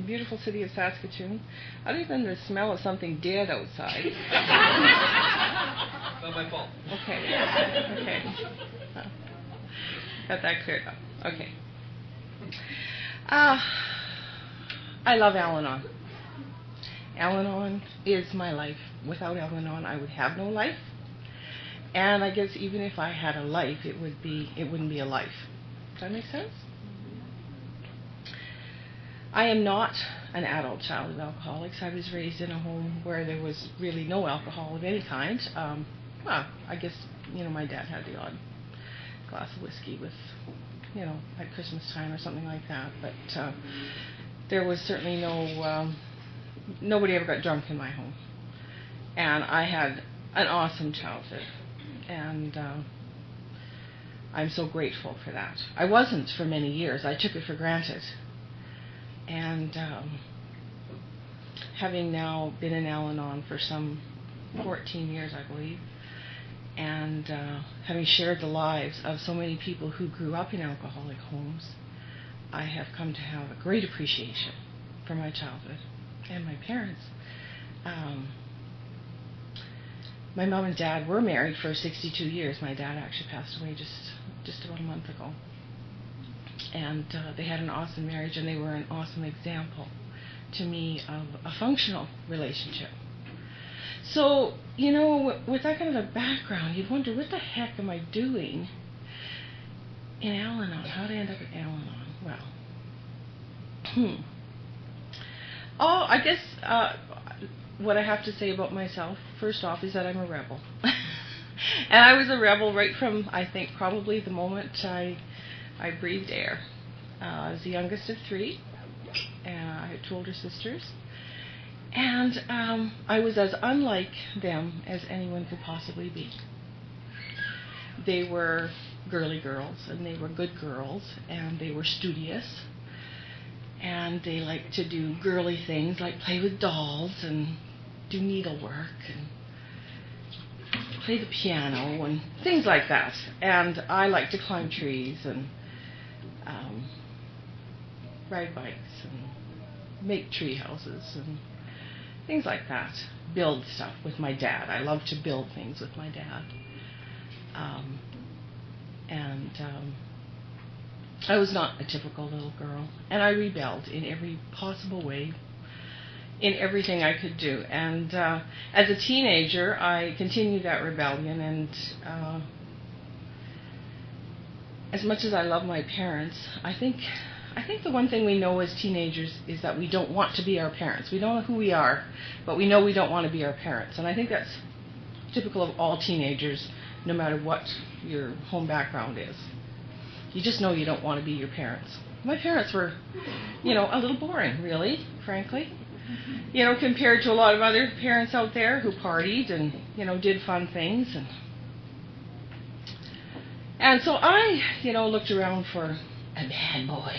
beautiful city of Saskatoon. Other than the smell of something dead outside. Not my fault. Okay. Got that cleared up. Okay. I love Al-Anon. Al-Anon is my life. Without Al-Anon, I would have no life. And I guess even if I had a life, it wouldn't be a life. Does that make sense? I am not an adult child of alcoholics. I was raised in a home where there was really no alcohol of any kind. Well, I guess, my dad had the odd glass of whiskey with, at Christmas time or something like that. But there was certainly nobody ever got drunk in my home. And I had an awesome childhood. And I'm so grateful for that. I wasn't for many years. I took it for granted. And having now been in Al-Anon for some 14 years, I believe, and having shared the lives of so many people who grew up in alcoholic homes, I have come to have a great appreciation for my childhood and my parents. My mom and dad were married for 62 years. My dad actually passed away just about a month ago. And they had an awesome marriage, and they were an awesome example to me of a functional relationship. So, with that kind of a background, you'd wonder, what the heck am I doing in Al-Anon? How did I end up in Al-Anon? Well, I guess what I have to say about myself, first off, is that I'm a rebel. And I was a rebel right from, I think, probably the moment I breathed air. I was the youngest of 3. I had 2 older sisters. And I was as unlike them as anyone could possibly be. They were girly girls, and they were good girls, and they were studious. And they liked to do girly things like play with dolls and do needlework and play the piano and things like that. And I liked to climb trees and ride bikes and make tree houses and things like that. Build stuff with my dad. I loved to build things with my dad. I was not a typical little girl, and I rebelled in every possible way, in everything I could do. And as a teenager, I continued that rebellion, and as much as I love my parents, I think the one thing we know as teenagers is that we don't want to be our parents. We don't know who we are, but we know we don't want to be our parents. And I think that's typical of all teenagers, no matter what your home background is. You just know you don't want to be your parents. My parents were, a little boring, really, frankly. Compared to a lot of other parents out there who partied and, did fun things. And so I, looked around for a bad boy.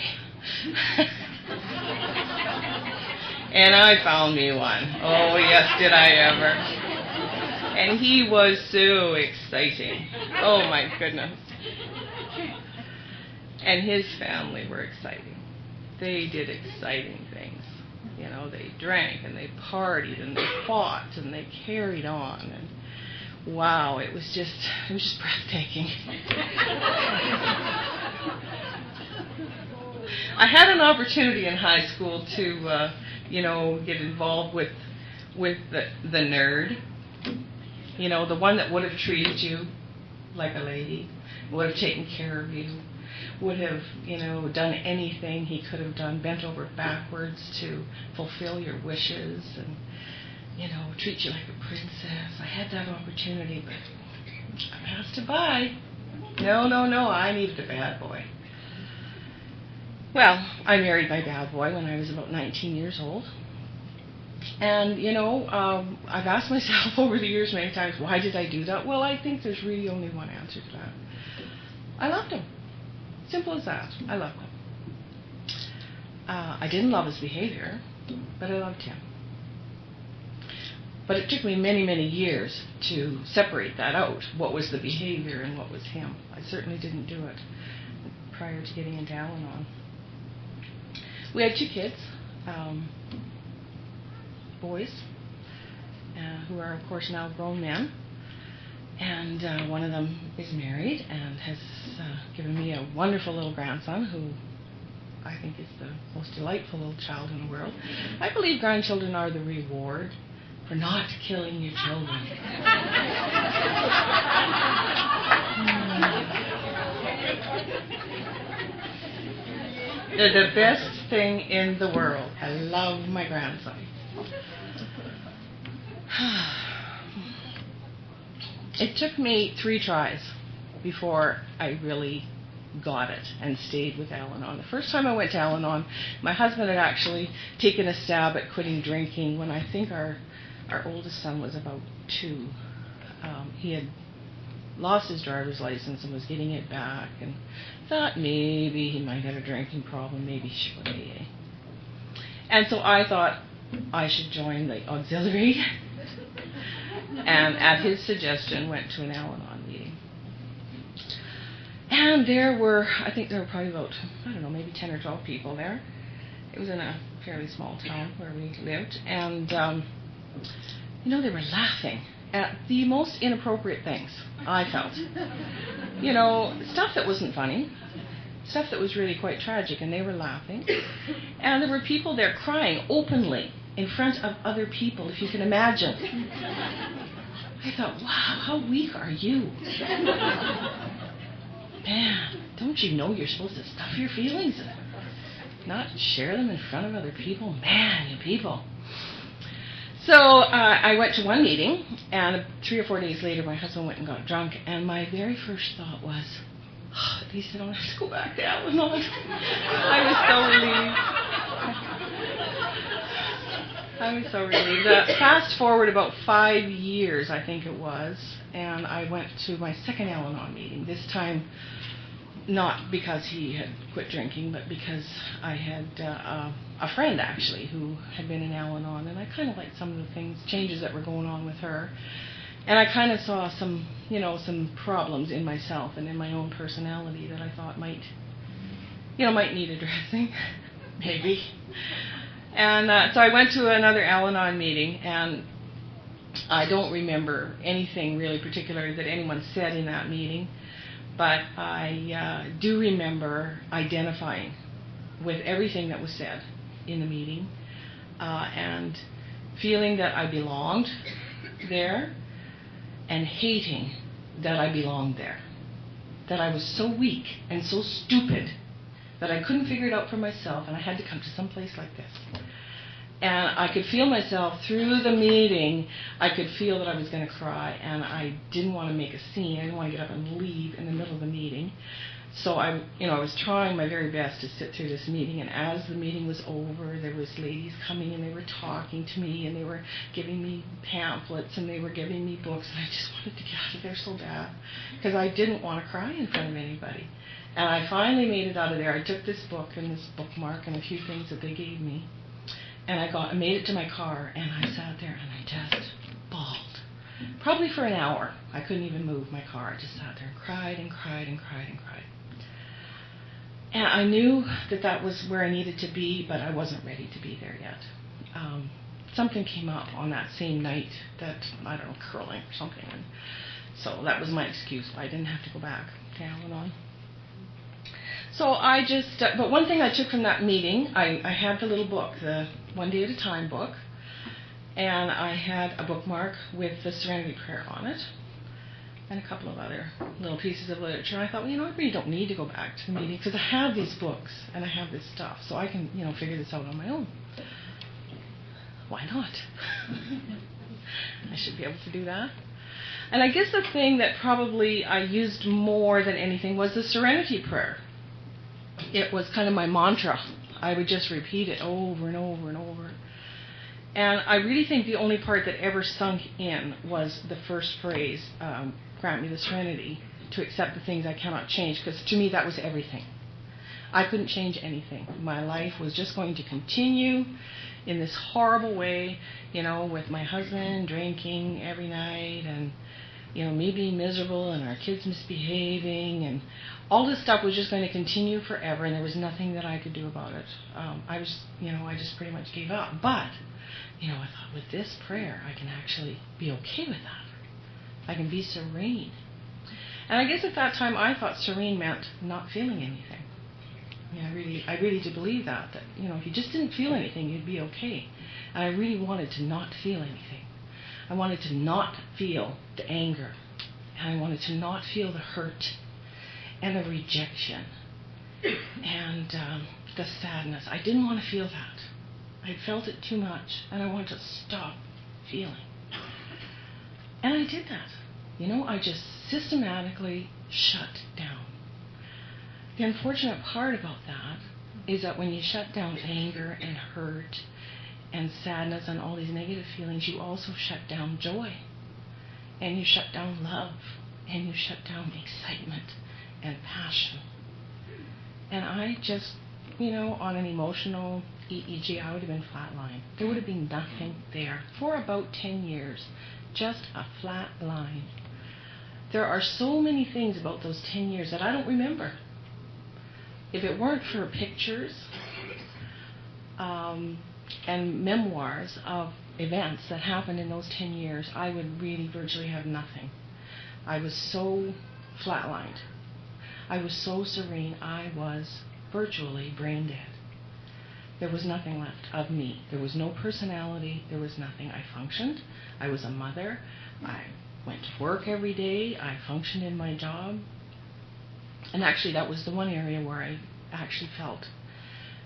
And I found me one. Oh, yes, did I ever. And he was so exciting. Oh, my goodness. And his family were exciting. They did exciting things. They drank and they partied and they fought and they carried on. And wow, it was just breathtaking. I had an opportunity in high school to, get involved with the nerd. The one that would have treated you like a lady, would have taken care of you, would have, done anything he could have done, bent over backwards to fulfill your wishes and, treat you like a princess. I had that opportunity, but I passed it by. No, I needed a bad boy. Well, I married my bad boy when I was about 19 years old. And, I've asked myself over the years many times, why did I do that? Well, I think there's really only one answer to that. I loved him. Simple as that. I loved him. I didn't love his behavior, but I loved him. But it took me many, many years to separate that out, what was the behavior and what was him. I certainly didn't do it prior to getting into Al-Anon. We had 2 kids, boys who are, of course, now grown men. And one of them is married and has given me a wonderful little grandson who I think is the most delightful little child in the world. I believe grandchildren are the reward for not killing your children. They're the best thing in the world. I love my grandson. It took me 3 tries before I really got it and stayed with Al-Anon. The first time I went to Al-Anon, my husband had actually taken a stab at quitting drinking when I think our oldest son was about 2. He had lost his driver's license and was getting it back and thought maybe he might have a drinking problem, maybe he should go to AA. And so I thought I should join the auxiliary and at his suggestion went to an Al-Anon meeting. And I think there were probably about, I don't know, maybe 10 or 12 people there. It was in a fairly small town where we lived. And, they were laughing at the most inappropriate things, I felt. Stuff that wasn't funny, stuff that was really quite tragic, and they were laughing. And there were people there crying openly in front of other people, if you can imagine. I thought, wow, how weak are you? Man, don't you know you're supposed to stuff your feelings and not share them in front of other people? Man, you people. So I went to one meeting, and 3 or 4 days later, my husband went and got drunk, and my very first thought was, at least I don't have to go back to Al-Anon. I was so relieved. Fast forward about 5 years, I think it was, and I went to my second Al-Anon meeting. This time, not because he had quit drinking, but because I had a friend, actually, who had been in Al-Anon, and I kind of liked some of the changes that were going on with her. And I kind of saw some problems in myself and in my own personality that I thought might need addressing, maybe. And so I went to another Al-Anon meeting, and I don't remember anything really particular that anyone said in that meeting, but I do remember identifying with everything that was said in the meeting and feeling that I belonged there and hating that I belonged there, that I was so weak and so stupid that I couldn't figure it out for myself, and I had to come to some place like this. And I could feel myself through the meeting. I could feel that I was going to cry, and I didn't want to make a scene. I didn't want to get up and leave in the middle of the meeting. So I was trying my very best to sit through this meeting, and as the meeting was over, there was ladies coming, and they were talking to me, and they were giving me pamphlets, and they were giving me books, and I just wanted to get out of there so bad, because I didn't want to cry in front of anybody. And I finally made it out of there. I took this book and this bookmark and a few things that they gave me, and I made it to my car, and I sat there, and I just bawled. Probably for an hour. I couldn't even move my car. I just sat there and cried and cried and cried and cried. And I knew that was where I needed to be, but I wasn't ready to be there yet. Something came up on that same night that, I don't know, curling or something. And so that was my excuse. I didn't have to go back to Al-Anon. So I just, but one thing I took from that meeting, I had the little book, the One Day at a Time book, and I had a bookmark with the Serenity Prayer on it, and a couple of other little pieces of literature. And I thought, well, I really don't need to go back to the meeting, because I have these books, and I have this stuff, so I can, figure this out on my own. Why not? I should be able to do that. And I guess the thing that probably I used more than anything was the Serenity Prayer. It was kind of my mantra. I would just repeat it over and over and over. And I really think the only part that ever sunk in was the first phrase, grant me the serenity to accept the things I cannot change, because to me that was everything. I couldn't change anything. My life was just going to continue in this horrible way, with my husband drinking every night and me being miserable and our kids misbehaving and all this stuff was just going to continue forever, and there was nothing that I could do about it. I just pretty much gave up. But, I thought with this prayer, I can actually be okay with that. I can be serene. And I guess at that time I thought serene meant not feeling anything. I really did believe that if you just didn't feel anything, you'd be okay. And I really wanted to not feel anything. I wanted to not feel the anger. And I wanted to not feel the hurt and the rejection and the sadness. I didn't want to feel that. I felt it too much, and I wanted to stop feeling. And I did that. I just systematically shut down. The unfortunate part about that is that when you shut down anger and hurt and sadness and all these negative feelings, you also shut down joy. And you shut down love. And you shut down excitement and passion. And I just, on an emotional EEG, I would have been flatlined. There would have been nothing there for about 10 years. Just a flat line. There are so many things about those 10 years that I don't remember. If it weren't for pictures and memoirs of events that happened in those 10 years, I would really virtually have nothing. I was so flatlined. I was so serene. I was virtually brain dead. There was nothing left of me. There was no personality. There was nothing. I functioned. I was a mother. I went to work every day. I functioned in my job. And actually, that was the one area where I actually felt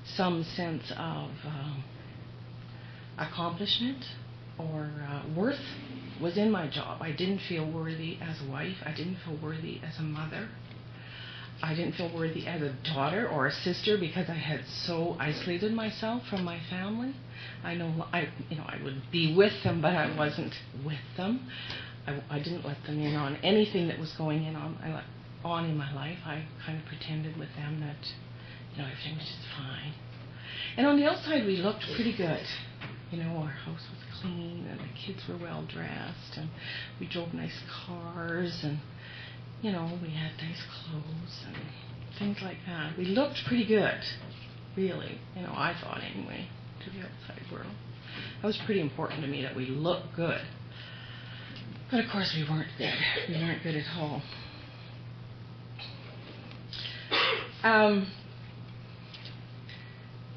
some sense of accomplishment or worth was in my job. I didn't feel worthy as a wife. I didn't feel worthy as a mother. I didn't feel worthy as a daughter or a sister because I had so isolated myself from my family. I would be with them, but I wasn't with them. I didn't let them in on anything that was going on in my life. I kind of pretended with them that everything was just fine. And on the outside, we looked pretty good. Our house was clean, and the kids were well dressed, and we drove nice cars, and we had nice clothes and things like that. We looked pretty good, really. I thought anyway, to the outside world. That was pretty important to me that we looked good. But of course, we weren't good. We weren't good at all.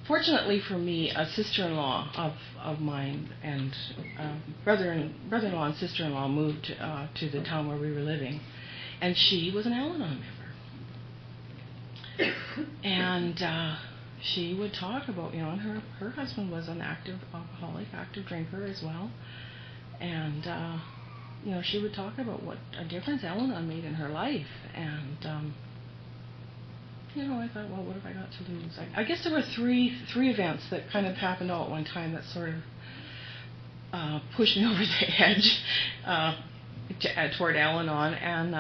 Fortunately for me, a sister-in-law of mine and brother-in-law and sister-in-law moved to the town where we were living, and she was an Al-Anon member. And she would talk about, and her husband was an active alcoholic, active drinker as well, and she would talk about what a difference Al-Anon made in her life, and I thought, well, what have I got to lose? I guess there were three events that kind of happened all at one time that sort of pushed me over the edge toward Al-Anon, and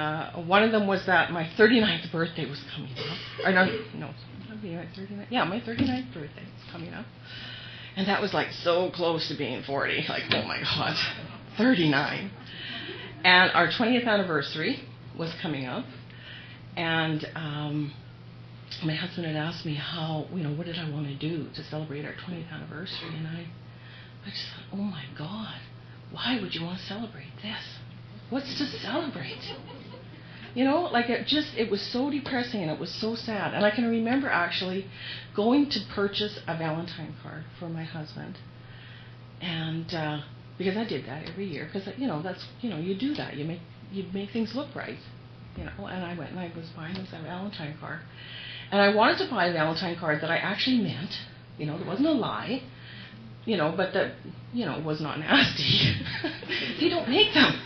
one of them was that my 39th birthday was coming up. My 39th birthday was coming up, and that was like so close to being 40. Like, oh my God, 39. And our 20th anniversary was coming up, and my husband had asked me what did I want to do to celebrate our 20th anniversary, and I just thought, oh my God, why would you want to celebrate this? What's to celebrate? It was so depressing and it was so sad. And I can remember actually going to purchase a Valentine card for my husband, and because I did that every year, because that's you do that, you make things look right, and I went and I was buying this Valentine card. And I wanted to buy a Valentine card that I actually meant, there wasn't a lie, but that, was not nasty. They don't make them.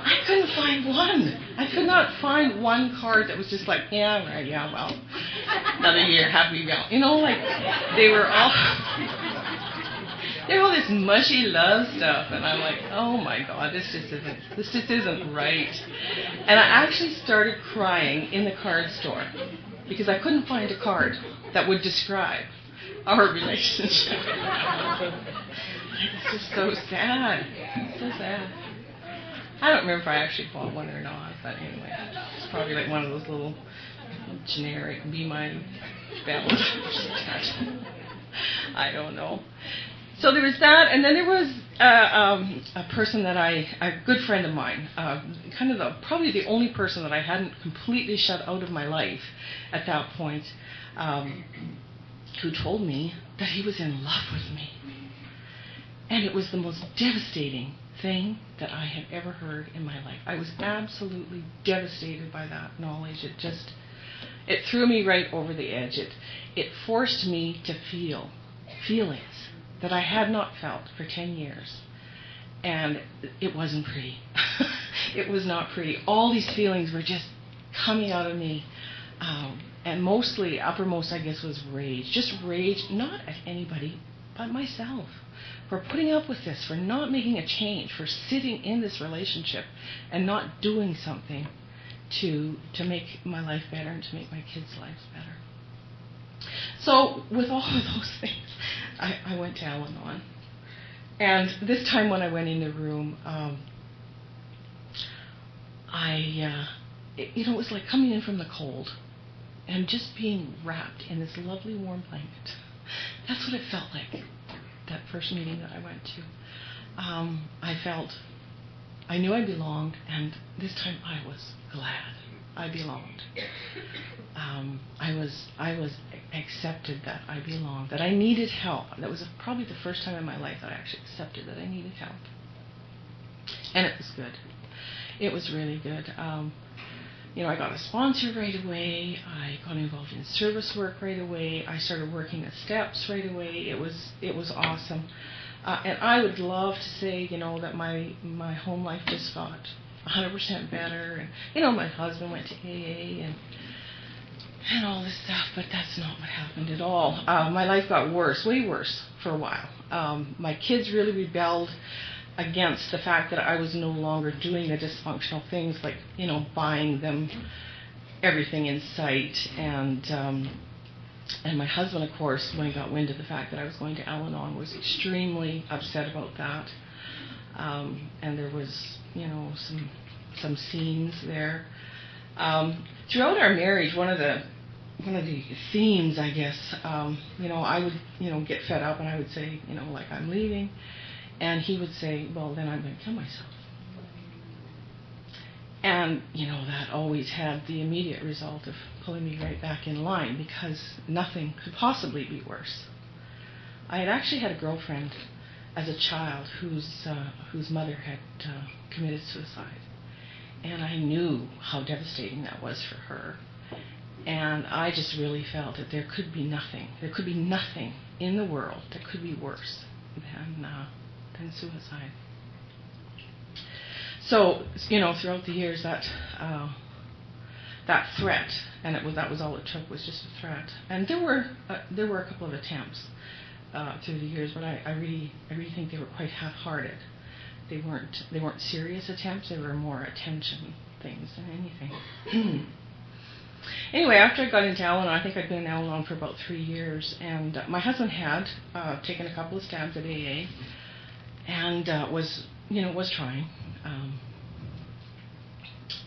I couldn't find one. I could not find one card that was just like, yeah, right, yeah, well, another year, happy Valentine. They were all this mushy love stuff, and I'm like, oh my God, this just isn't right. And I actually started crying in the card store because I couldn't find a card that would describe our relationship. It's just so sad. So sad. I don't remember if I actually bought one or not, but anyway, it's probably like one of those little generic Be My bells. I don't know. So there was that, and then there was a person that a good friend of mine, kind of probably the only person that I hadn't completely shut out of my life at that point, who told me that he was in love with me. And it was the most devastating thing that I had ever heard in my life. I was absolutely devastated by that knowledge. It threw me right over the edge. It forced me to feel feelings that I had not felt for 10 years. And it wasn't pretty. It was not pretty. All these feelings were just coming out of me. And mostly, uppermost, I guess, was rage. Just rage, not at anybody, but myself. For putting up with this, for not making a change, for sitting in this relationship and not doing something to make my life better and to make my kids' lives better. So with all of those things, I went to Al-Anon. And this time when I went in the room, it was like coming in from the cold and just being wrapped in this lovely warm blanket. That's what it felt like, that first meeting that I went to. I knew I belonged, and this time I was glad I belonged. I was accepted that I belonged, that I needed help. That was probably the first time in my life that I actually accepted that I needed help. And it was good. It was really good. I got a sponsor right away. I got involved in service work right away. I started working the steps right away. It was awesome. And I would love to say, that my home life just got 100% better. And, my husband went to AA and all this stuff, but that's not what happened at all. My life got worse, way worse for a while. My kids really rebelled against the fact that I was no longer doing the dysfunctional things like, buying them everything in sight. And my husband, of course, when he got wind of the fact that I was going to Al-Anon, was extremely upset about that. And there was, some scenes there. Throughout our marriage, one of the themes, I guess, I would, get fed up and I would say, like, I'm leaving. And he would say, well, then I'm going to kill myself. And, that always had the immediate result of pulling me right back in line, because nothing could possibly be worse. I had actually had a girlfriend as a child whose mother had committed suicide. And I knew how devastating that was for her. And I just really felt that there could be nothing in the world that could be worse than suicide. So, throughout the years, that threat, and that was all it took, was just a threat. And there were a couple of attempts through the years, but I really think they were quite half-hearted. They weren't serious attempts. They were more attention things than anything. Anyway, after I got into Al-Anon, I think I'd been in Al-Anon for about 3 years, and my husband had taken a couple of stabs at AA, and was trying.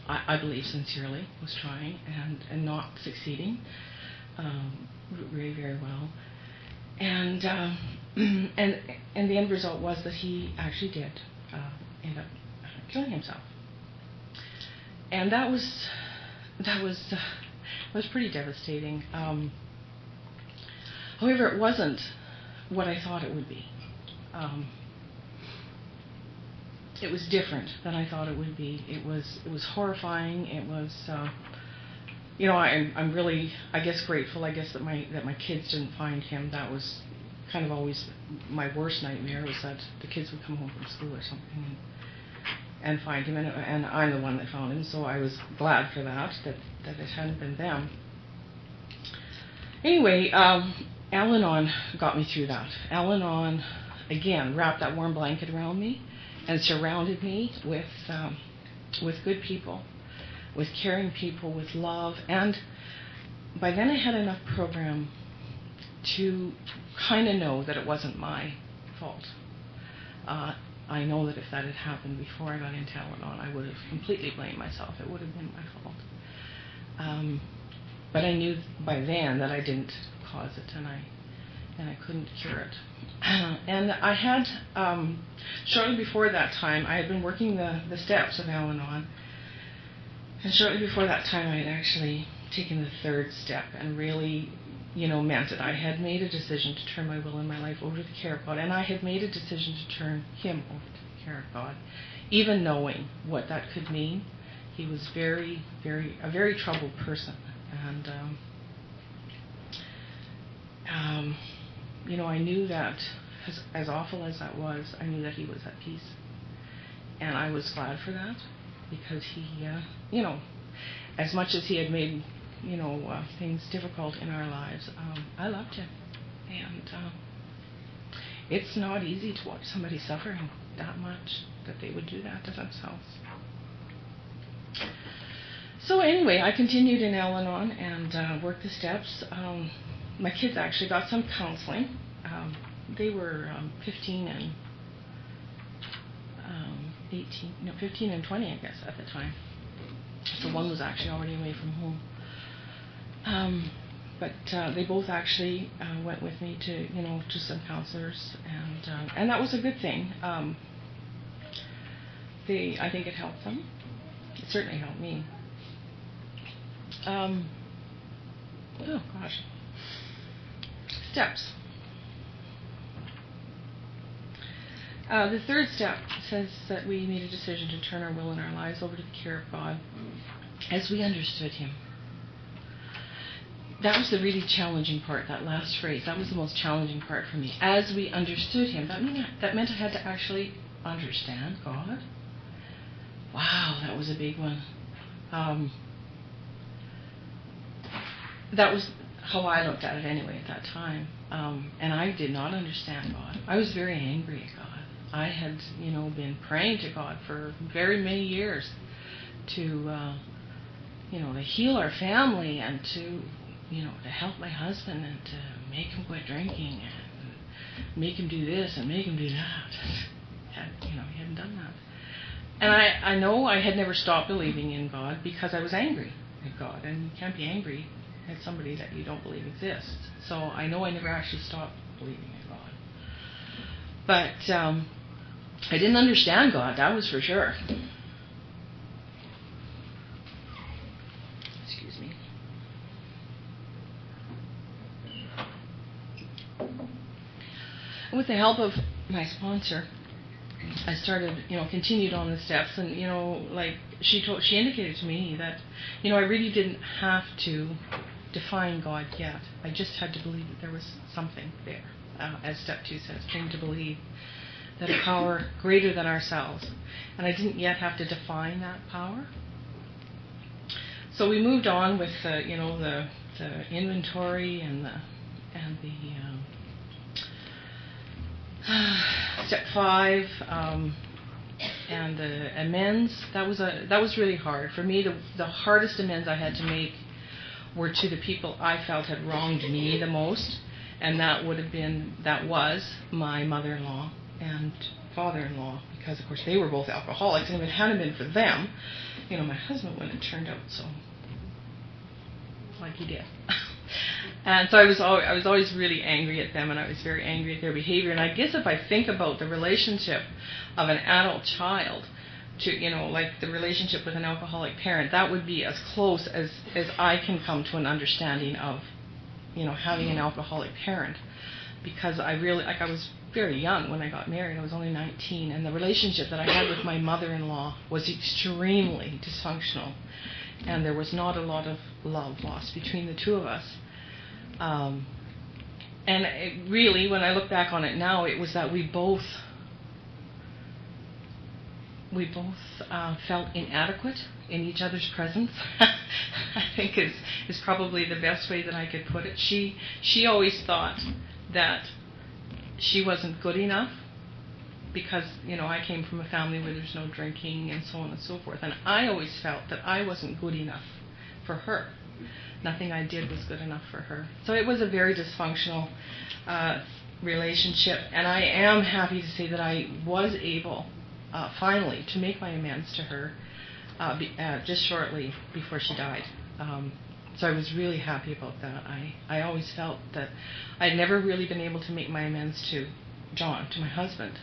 I believe sincerely was trying and not succeeding very, very well. And the end result was that he actually did end up killing himself. And that was pretty devastating. However, it wasn't what I thought it would be. It was different than I thought it would be. It was horrifying. It was, I'm really, I guess, grateful. I guess that my kids didn't find him. That was kind of always my worst nightmare, was that the kids would come home from school or something and find him, and I'm the one that found him. So I was glad for that it hadn't been them. Anyway, Al-Anon got me through that. Al-Anon, again, wrapped that warm blanket around me and surrounded me with good people, with caring people, with love. And by then I had enough program to kind of know that it wasn't my fault. I know that if that had happened before I got into Al-Anon, I would have completely blamed myself. It would have been my fault. But I knew by then that I didn't cause it, and I couldn't cure it. And I had, shortly before that time, I had been working the steps of Al-Anon. And shortly before that time, I had actually taken the third step and really, meant it. I had made a decision to turn my will and my life over to the care of God, and I had made a decision to turn him over to the care of God, even knowing what that could mean. He was a very troubled person, and I knew that, as awful as that was, I knew that he was at peace, and I was glad for that, because he, as much as he had made things difficult in our lives, I loved him, and it's not easy to watch somebody suffering that much, that they would do that to themselves. So anyway, I continued in Al-Anon and worked the steps. My kids actually got some counseling. They were 15 and 15 and 20, I guess, at the time. So one was actually already away from home. But they both actually went with me to some counselors, and that was a good thing. I think it helped them. It certainly helped me. Oh gosh. Steps. The third step says that we made a decision to turn our will and our lives over to the care of God as we understood him. That was the really challenging part, that last phrase. That was the most challenging part for me. As we understood him. That meant I had to actually understand God. Wow, that was a big one. That was how I looked at it anyway at that time. And I did not understand God. I was very angry at God. I had, been praying to God for very many years to heal our family and to help my husband and to make him quit drinking and make him do this and make him do that. He hadn't done that. And I know I had never stopped believing in God because I was angry at God. And you can't be angry at somebody that you don't believe exists. So I know I never actually stopped believing in God. But I didn't understand God, that was for sure. Excuse me. With the help of my sponsor, I started, continued on the steps, and she indicated to me that, I really didn't have to define God yet. I just had to believe that there was something there. As step 2 says, came to believe that a power greater than ourselves, and I didn't yet have to define that power. So we moved on with the inventory and the step 5 and the amends. That was really hard for me. The hardest amends I had to make were to the people I felt had wronged me the most, and that was my mother-in-law and father-in-law, because of course they were both alcoholics, and if it hadn't been for them, my husband wouldn't have turned out so like he did. And so I was always really angry at them, and I was very angry at their behavior. And I guess if I think about the relationship of an adult child to, like the relationship with an alcoholic parent, that would be as close as I can come to an understanding of, having an alcoholic parent. Because I was very young when I got married. I was only 19, and the relationship that I had with my mother-in-law was extremely dysfunctional, and there was not a lot of love lost between the two of us. And it really, when I look back on it now, it was that we both felt inadequate in each other's presence. I think is probably the best way that I could put it. She always thought that she wasn't good enough because, I came from a family where there's no drinking and so on and so forth. And I always felt that I wasn't good enough for her. Nothing I did was good enough for her. So it was a very dysfunctional relationship, and I am happy to say that I was able finally to make my amends to her just shortly before she died. So I was really happy about that. I always felt that I'd never really been able to make my amends to John, to my husband,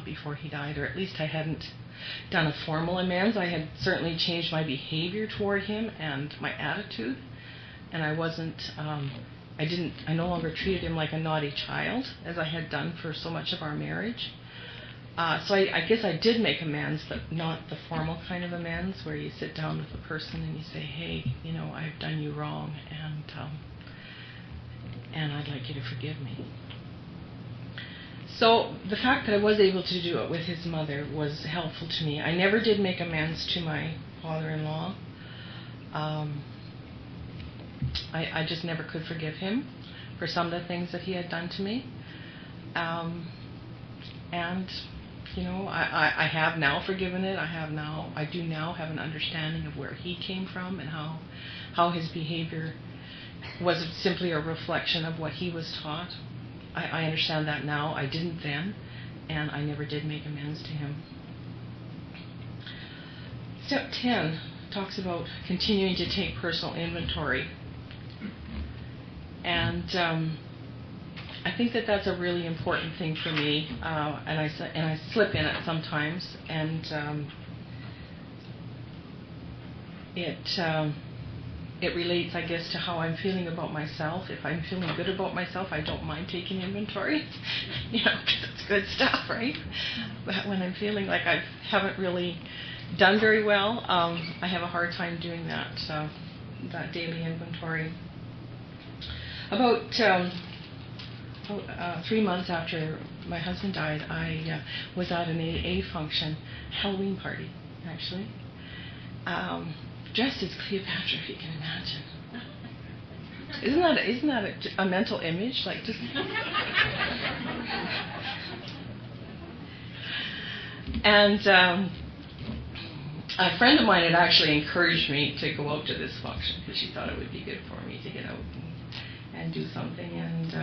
before he died, or at least I hadn't done a formal amends. I had certainly changed my behavior toward him and my attitude, and I no longer treated him like a naughty child as I had done for so much of our marriage. So I guess I did make amends, but not the formal kind of amends where you sit down with a person and you say, hey, I've done you wrong, and I'd like you to forgive me. So the fact that I was able to do it with his mother was helpful to me. I never did make amends to my father-in-law. I just never could forgive him for some of the things that he had done to me. And I have now forgiven it. I do now have an understanding of where he came from and how his behavior was simply a reflection of what he was taught. I understand that now. I didn't then, and I never did make amends to him. Step 10 talks about continuing to take personal inventory. And I think that that's a really important thing for me, and I slip in it sometimes, and it relates, I guess, to how I'm feeling about myself. If I'm feeling good about myself, I don't mind taking inventory, because it's good stuff, right? But when I'm feeling like I haven't really done very well, I have a hard time doing that daily inventory. About 3 months after my husband died, I was at an AA function, Halloween party, actually, dressed as Cleopatra, if you can imagine. Isn't that a mental image? Like just. And a friend of mine had actually encouraged me to go out to this function because she thought it would be good for me to get out and do something, and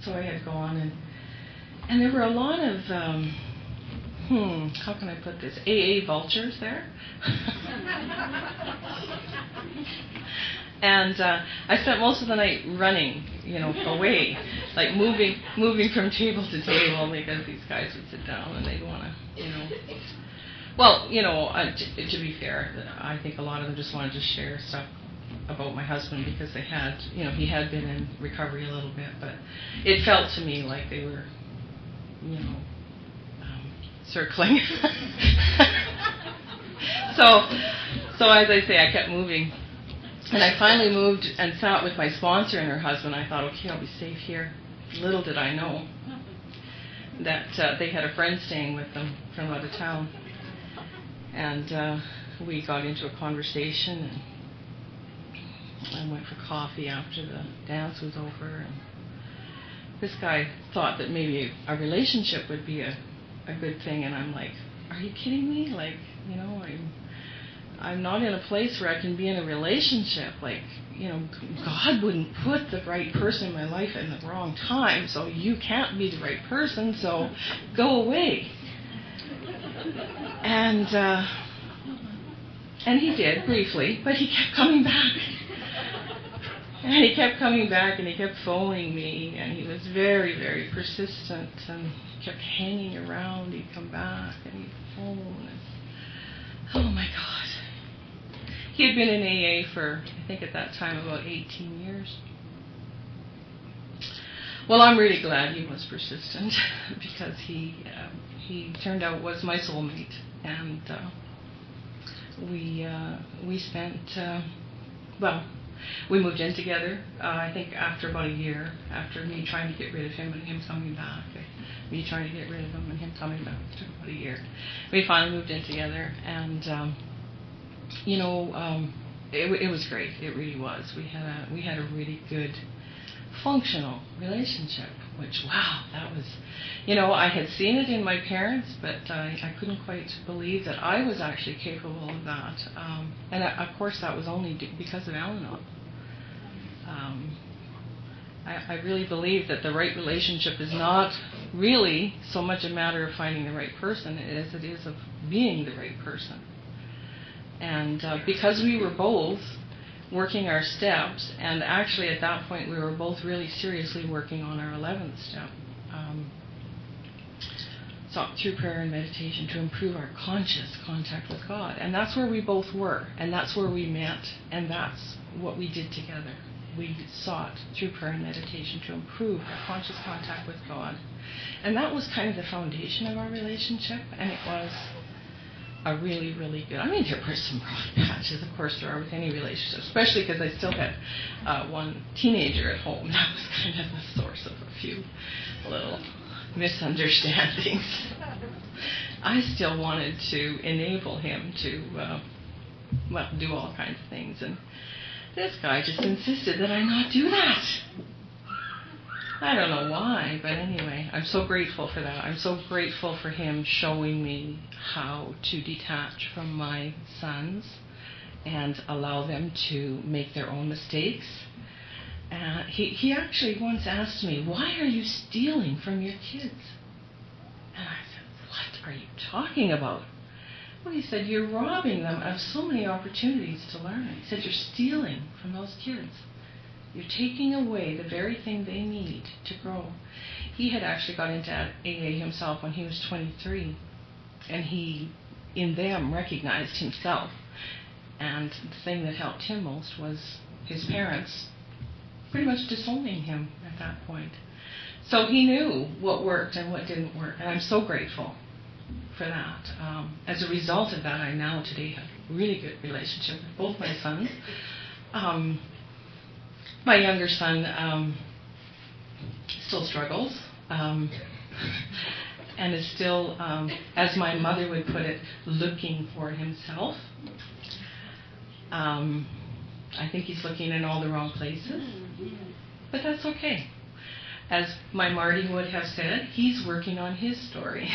so I had gone, and there were a lot of how can I put this, AA vultures there. And I spent most of the night running, away, like moving from table to table, because these guys would sit down and they'd want to, well, to be fair, I think a lot of them just wanted to share stuff about my husband because they had, he had been in recovery a little bit, but it felt to me like they were, circling. So as I say, I kept moving, and I finally moved and sat with my sponsor and her husband. I thought, okay, I'll be safe here. Little did I know that they had a friend staying with them from out of town, and we got into a conversation, and I went for coffee after the dance was over, and this guy thought that maybe a relationship would be a good thing, and I'm like, are you kidding me? Like, I'm not in a place where I can be in a relationship. Like, God wouldn't put the right person in my life in the wrong time, so you can't be the right person, so go away. And he did, briefly, but he kept coming back. And he kept coming back, and he kept phoning me, and he was very, very persistent, and kept hanging around. He'd come back, and he'd phone. And, oh, my God. He had been in AA for, I think at that time, about 18 years. Well, I'm really glad he was persistent, because he turned out was my soulmate, and we spent, we moved in together, I think after about a year, after me trying to get rid of him and him coming back, me trying to get rid of him and him coming back, it took about a year. We finally moved in together, and it was great. It really was. We had a really good, functional relationship, which, wow, that was, I had seen it in my parents, but I couldn't quite believe that I was actually capable of that. And of course, that was only because of Al-Anon. I really believe that the right relationship is not really so much a matter of finding the right person as it is of being the right person. And because we were both working our steps, and actually at that point we were both really seriously working on our 11th step, sought through prayer and meditation to improve our conscious contact with God. And that's where we both were, and that's where we met, and that's what we did together. We sought through prayer and meditation to improve our conscious contact with God. And that was kind of the foundation of our relationship, and it was a really, really good. I mean, there were some rough patches, of course there are with any relationship, especially because I still had one teenager at home. That was kind of the source of a few little misunderstandings. I still wanted to enable him to, do all kinds of things, and this guy just insisted that I not do that. I don't know why, but anyway, I'm so grateful for that. I'm so grateful for him showing me how to detach from my sons and allow them to make their own mistakes. He actually once asked me, "Why are you stealing from your kids?" And I said, "What are you talking about?" Well, he said, "You're robbing them of so many opportunities to learn." He said, "You're stealing from those kids. You're taking away the very thing they need to grow." He had actually got into AA himself when he was 23, and he, in them, recognized himself. And the thing that helped him most was his parents pretty much disowning him at that point. So he knew what worked and what didn't work, and I'm so grateful for that. As a result of that, I now today have a really good relationship with both my sons. My younger son still struggles and is still, as my mother would put it, looking for himself. I think he's looking in all the wrong places, but that's okay. As my Marty would have said, he's working on his story.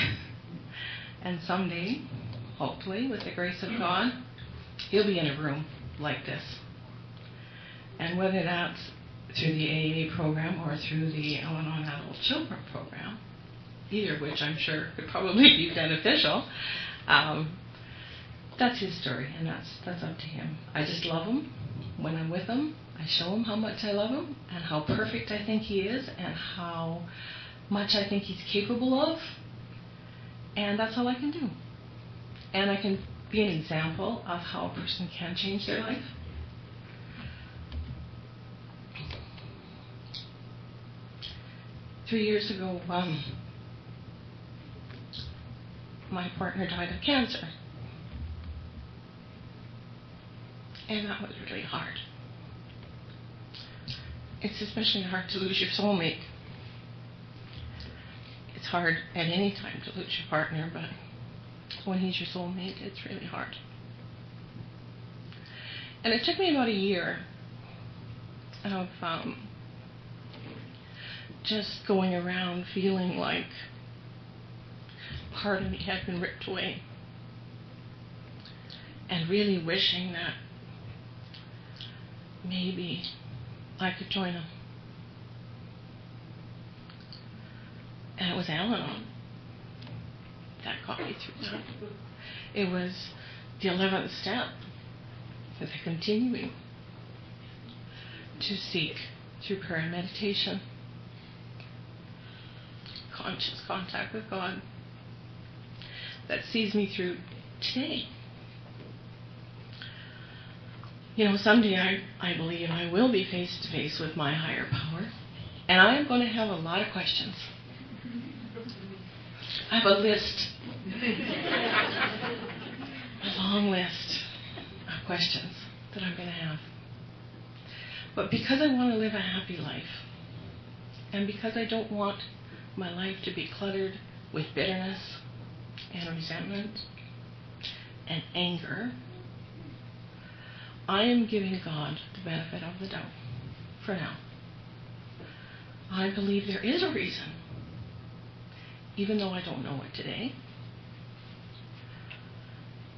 And someday, hopefully, with the grace of God, he'll be in a room like this. And whether that's through the AA program or through the Al-Anon Adult Children program, either of which I'm sure could probably be beneficial, that's his story, and that's up to him. I just love him. When I'm with him, I show him how much I love him and how perfect I think he is and how much I think he's capable of. And that's all I can do. And I can be an example of how a person can change their life. Three years ago, my partner died of cancer. And that was really hard. It's especially hard to lose your soulmate. It's hard at any time to lose your partner, but when he's your soulmate, it's really hard. And it took me about a year of just going around feeling like part of me had been ripped away, and really wishing that maybe I could join him. And it was Al-Anon that got me through that. It was the 11th step, the continuing to seek through prayer and meditation conscious contact with God that sees me through today. You know, someday I believe I will be face to face with my higher power, and I am going to have a lot of questions. I have a list, a long list of questions that I'm going to have. But because I want to live a happy life, and because I don't want my life to be cluttered with bitterness and resentment and anger, I am giving God the benefit of the doubt for now. I believe there is a reason, even though I don't know it today.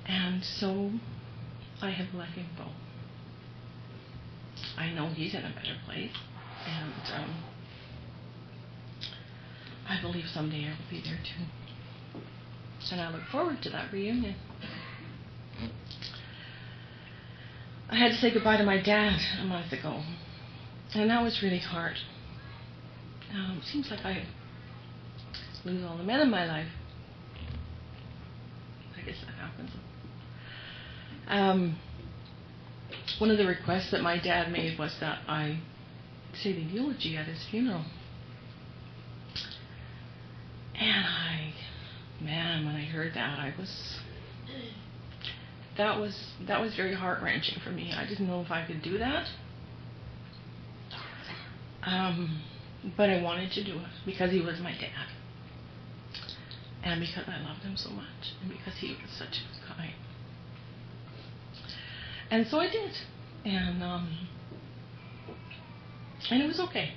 And so I have let him go. I know he's in a better place. And I believe someday I will be there too. And I look forward to that reunion. I had to say goodbye to my dad a month ago, and that was really hard. It seems like I lose all the men in my life. I guess that happens. One of the requests that my dad made was that I say the eulogy at his funeral. And when I heard that, that was very heart-wrenching for me. I didn't know if I could do that. But I wanted to do it because he was my dad. And because I loved him so much. And because he was such a good guy. And so I did. And it was okay.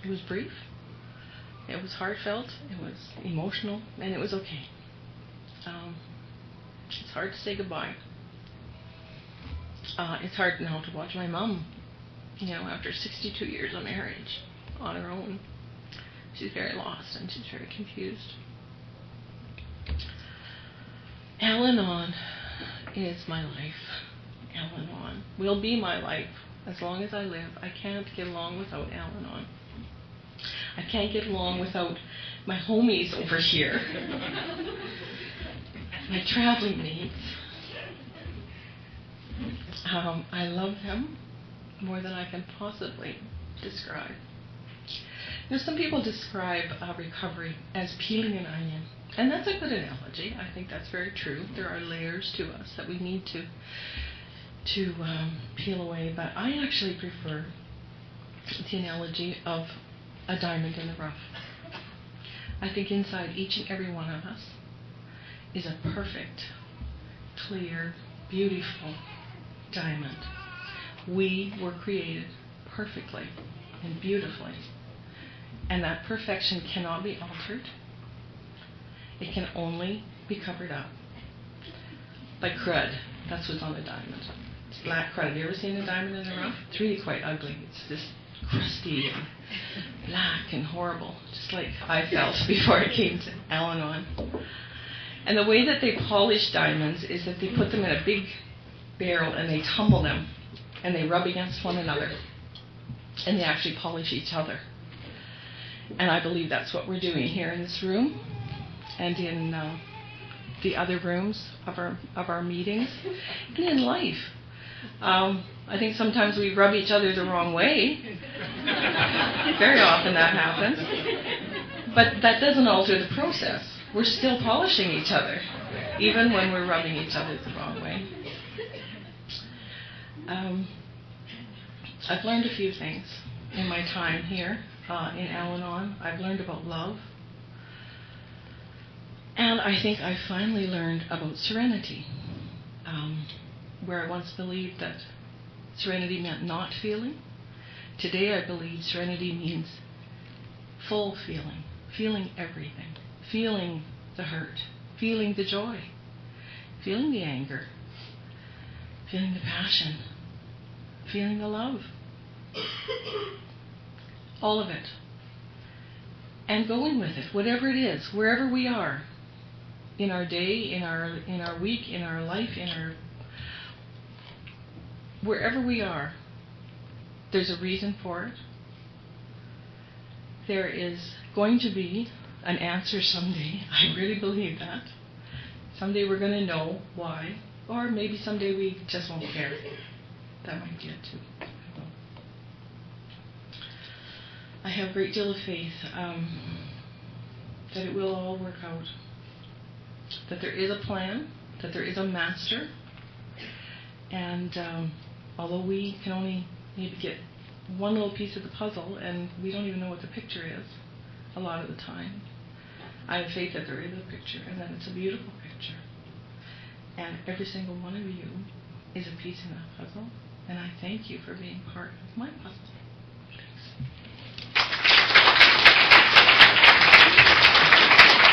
It was brief. It was heartfelt. It was emotional. And it was okay. It's hard to say goodbye. It's hard now to watch my mom, after 62 years of marriage, on her own. She's very lost and she's very confused. Al-Anon is my life. Al-Anon will be my life as long as I live. I can't get along without Al-Anon. I can't get along without my homies over here. My traveling mates. I love them more than I can possibly describe. Some people describe recovery as peeling an onion, and that's a good analogy. I think that's very true. There are layers to us that we need to peel away, but I actually prefer the analogy of a diamond in the rough. I think inside each and every one of us is a perfect, clear, beautiful diamond. We were created perfectly and beautifully, and that perfection cannot be altered. It can only be covered up by crud. That's what's on the diamond. It's black crud. Have you ever seen a diamond in the rough? It's really quite ugly. It's just crusty and black and horrible, just like I felt before I came to Al-Anon. And the way that they polish diamonds is that they put them in a big barrel and they tumble them and they rub against one another and they actually polish each other. And I believe that's what we're doing here in this room and in the other rooms of our meetings and in life. I think sometimes we rub each other the wrong way. Very often that happens. But that doesn't alter the process. We're still polishing each other, even when we're rubbing each other the wrong way. I've learned a few things in my time here in Al-Anon. I've learned about love. And I think I finally learned about serenity. Where I once believed that serenity meant not feeling, today I believe serenity means full feeling, feeling everything, feeling the hurt, feeling the joy, feeling the anger, feeling the passion, feeling the love, all of it, and going with it, whatever it is, wherever we are, in our day, in our week, in our life, wherever we are, there's a reason for it. There is going to be an answer someday. I really believe that. Someday we're going to know why, or maybe someday we just won't care. That might be it too. I have a great deal of faith that it will all work out. That there is a plan, that there is a master, and although we can only maybe get one little piece of the puzzle and we don't even know what the picture is a lot of the time, I have faith that there is a picture and that it's a beautiful picture. And every single one of you is a piece in that puzzle, and I thank you for being part of my puzzle.